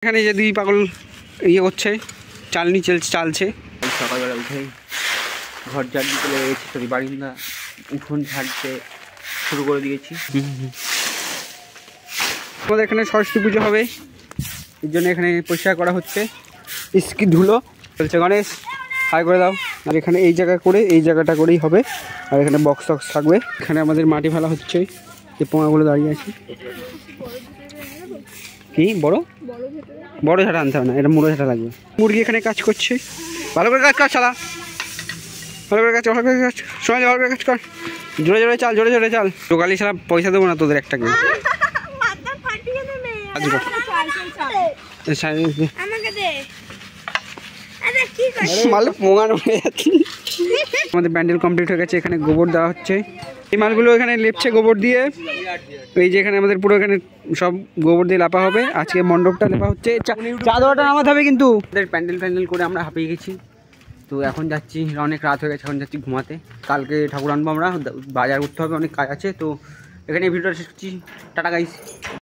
এখানে যে দিদি পাগল ইয়ে করছে, চালনি চালছে। সকালবেলা উঠেই ঘর ঝাড় দিতে লেগে গেছি, সরি বারিন্দা উঠোন ঝাড়তে শুরু করে দিয়েছি। আমাদের এখানে সরস্বতী পুজো হবে, এর জন্য এখানে পরিষ্কার করা হচ্ছে। ইস্কি ধুলো চলছে। গণেশ হাই করে দাও। আর এখানে এই জায়গা করে এই জায়গাটা করেই হবে, আর এখানে বক্স টক্স থাকবে। এখানে আমাদের মাটি ফেলা হচ্ছে, যে পোঙাগুলো দাঁড়িয়ে আছে। কি বড় বড় ঝাঁটা আনতে হবে না, এটা মুড়ো ঝাঁটা লাগবে। মুরগি এখানে কাজ করছে, ভালো করে কাজ চালা, ভালো করে কাজ, ভালো করে কাজ, সময় ভালো করে কাজ কর, জোরে জোরে চাল, জোরে জোরে চাল। টোকালি ছাড়া পয়সা দেবো না তোদের একটাকে। আমাদের প্যান্ডেল কমপ্লিট হয়ে গেছে, এখানে গোবর দেওয়া হচ্ছে। এই মালগুলো এখানে লেপছে গোবর দিয়ে। এই যে এখানে আমাদের পুরো এখানে সব গোবর দিয়ে লেপা হবে। আজকে মণ্ডপটা লেপা হচ্ছে, চাদরটা নামাতে হবে কিন্তু। আমাদের প্যান্ডেল করে আমরা হাঁপিয়ে গেছি, তো এখন যাচ্ছি, অনেক রাত হয়ে গেছে, এখন যাচ্ছি ঘুমাতে। কালকে ঠাকুর আনবো আমরা, বাজার করতে হবে, অনেক কাজ আছে। তো এখানে ভিডিওটা শেষ করছি, টাটা গাইস।